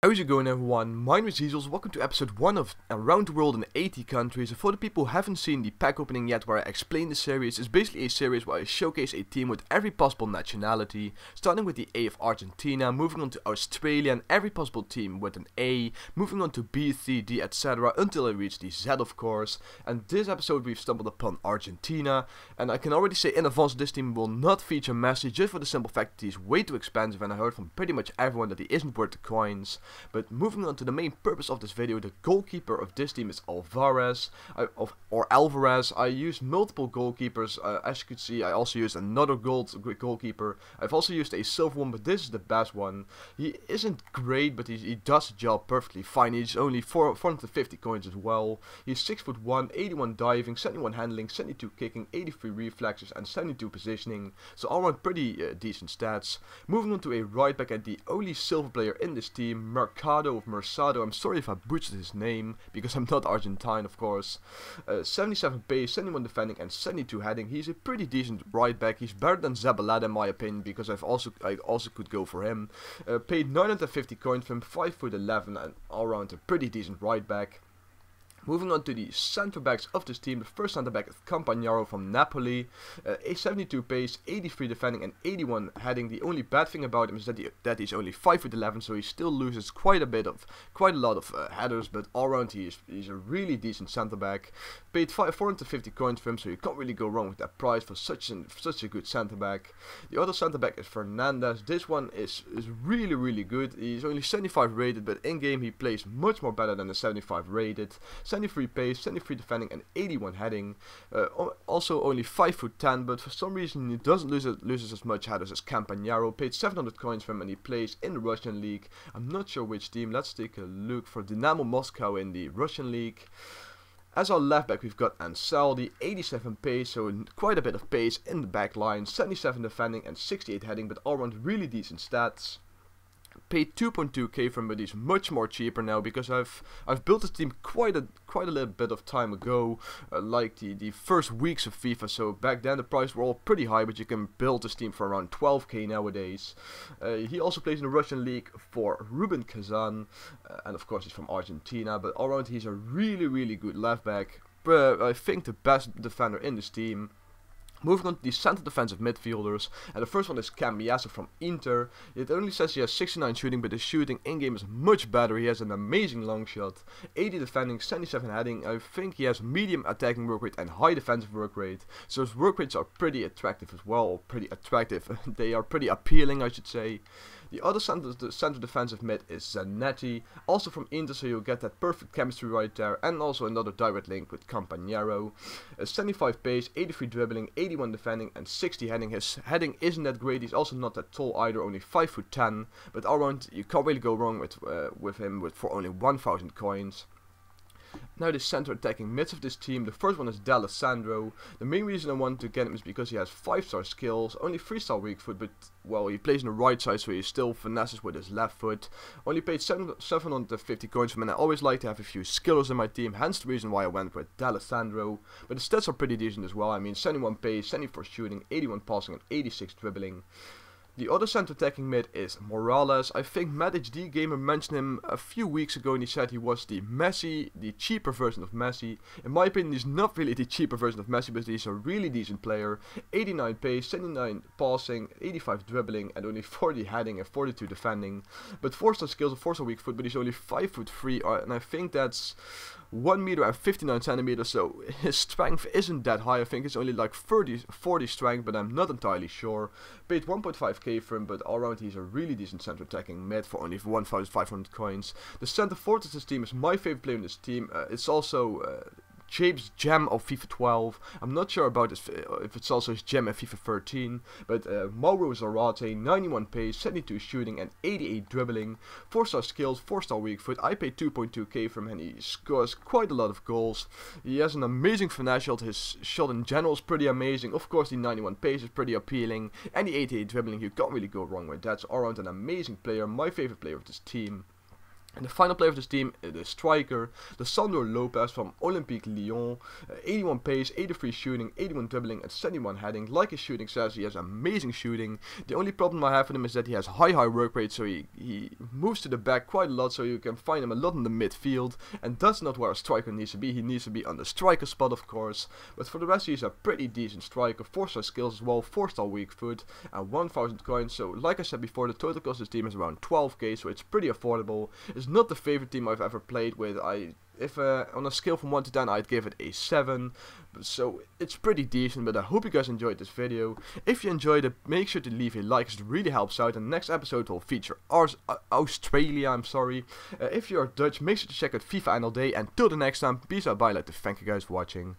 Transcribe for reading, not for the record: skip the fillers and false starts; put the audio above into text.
How's it going, everyone? My name is heezerules. Welcome to episode 1 of Around the World in 80 Countries. And for the people who haven't seen the pack opening yet, where I explain the series, it's basically a series where I showcase a team with every possible nationality, starting with the A of Argentina, moving on to Australia and every possible team with an A, moving on to B, C, D, etc. until I reach the Z, of course. And this episode we've stumbled upon Argentina, and I can already say in advance this team will not feature Messi, just for the simple fact that he's way too expensive, and I heard from pretty much everyone that he isn't worth the coins. But moving on to the main purpose of this video, the goalkeeper of this team is Alvarez, or Alvarez. I used multiple goalkeepers. As you can see, I also used another goalkeeper. I've also used a silver one, but this is the best one. He isn't great, but he does the job perfectly fine. He's only 450 coins as well. He's 6'1", 81 diving, 71 handling, 72 kicking, 83 reflexes, and 72 positioning. So all around pretty decent stats. Moving on to a right back, and the only silver player in this team, Mercado. I'm sorry if I butchered his name, because I'm not Argentine, of course. 77 pace, 71 defending, and 72 heading. He's a pretty decent right back. He's better than Zabaleta in my opinion, because I also could go for him. Paid 950 coins from 5'11", and all around a pretty decent right back. Moving on to the centre backs of this team, the first centre back is Campagnaro from Napoli. A 72 pace, 83 defending, and 81 heading. The only bad thing about him is that he's only 5'11", so he still loses quite a lot of headers. But all around he's a really decent centre back. Paid 450 coins for him, so you can't really go wrong with that price for such a good centre back. The other centre back is Fernandez. This one is really good. He's only 75 rated, but in game he plays much more better than the 75 rated. 73 pace, 73 defending, and 81 heading. Also only 5'10", but for some reason he doesn't loses as much headers as Campagnaro. Paid 700 coins for him, and he plays in the Russian league. I'm not sure which team. Let's take a look for Dynamo Moscow in the Russian league. As our left back, we've got Ansel, the 87 pace, so quite a bit of pace in the back line. 77 defending and 68 heading, but all around really decent stats. Paid 2.2k for him, but he's much more cheaper now, because I've built this team quite a little bit of time ago, like the first weeks of FIFA. So back then the prices were all pretty high, but you can build this team for around 12k nowadays. He also plays in the Russian league for Rubin Kazan, and of course he's from Argentina. But all around he's a really good left back. I think the best defender in this team. Moving on to the centre defensive midfielders, and the first one is Cambiasso from Inter. It only says he has 69 shooting, but his shooting in-game is much better. He has an amazing long shot, 80 defending, 77 heading. I think he has medium attacking work rate and high defensive work rate. So his work rates are pretty attractive as well, or pretty attractive. They are pretty appealing, I should say. The other center defensive mid is Zanetti, also from Inter, so you'll get that perfect chemistry right there, and also another direct link with Campagnaro. 75 pace, 83 dribbling, 81 defending, and 60 heading. His heading isn't that great. He's also not that tall either, only 5'10", but all around you can't really go wrong with him for only 1,000 coins. Now the center attacking mids of this team, the first one is D'Alessandro. The main reason I wanted to get him is because he has 5-star skills, only 3-star weak foot, but well, he plays on the right side, so he still finesses with his left foot. Only paid 750 coins for him, and I always like to have a few skillers in my team, hence the reason why I went with D'Alessandro. But the stats are pretty decent as well. I mean, 71 pace, 74 shooting, 81 passing, and 86 dribbling. The other center attacking mid is Morales. I think MadHD Gamer mentioned him a few weeks ago, and he said he was the cheaper version of Messi. In my opinion, he's not really the cheaper version of Messi, but he's a really decent player. 89 pace, 79 passing, 85 dribbling, and only 40 heading and 42 defending. But 4-star skills and 4-star weak foot, but he's only 5'3", and I think that's 1 meter and 59 centimeters, so his strength isn't that high. I think it's only like 40 strength, but I'm not entirely sure. Paid 1.5k for him, but all around he's a really decent center attacking mid for only 1,500 coins. The center forward of this team is my favorite player in this team. It's also James Gem of FIFA 12. I'm not sure about this, if it's also his gem at FIFA 13, but Mauro Zarate, 91 pace, 72 shooting, and 88 dribbling, 4-star skills, 4-star weak foot. I paid 2.2k from him, and he scores quite a lot of goals. He has an amazing finesse shot. His shot in general is pretty amazing. Of course, the 91 pace is pretty appealing, and the 88 dribbling, you can't really go wrong with that. So all around an amazing player, my favorite player of this team. And the final player of this team, the striker, Lisandro Lopez from Olympique Lyon. 81 pace, 83 shooting, 81 dribbling, and 71 heading. Like his shooting says, he has amazing shooting. The only problem I have with him is that he has high work rate, so he moves to the back quite a lot, so you can find him a lot in the midfield. And that's not where a striker needs to be. He needs to be on the striker spot, of course. But for the rest, he's a pretty decent striker. 4-star skills as well, 4-star weak foot, and 1000 coins. So like I said before, the total cost of this team is around 12k, so it's pretty affordable. It's not the favorite team I've ever played with. If on a scale from 1 to 10, I'd give it a 7. So it's pretty decent, but I hope you guys enjoyed this video. If you enjoyed it, make sure to leave a like, it really helps out. And the next episode will feature Australia, I'm sorry. If you're Dutch, make sure to check out FIFA NL Day. And till the next time, peace out, bye. I'd like to thank you guys for watching.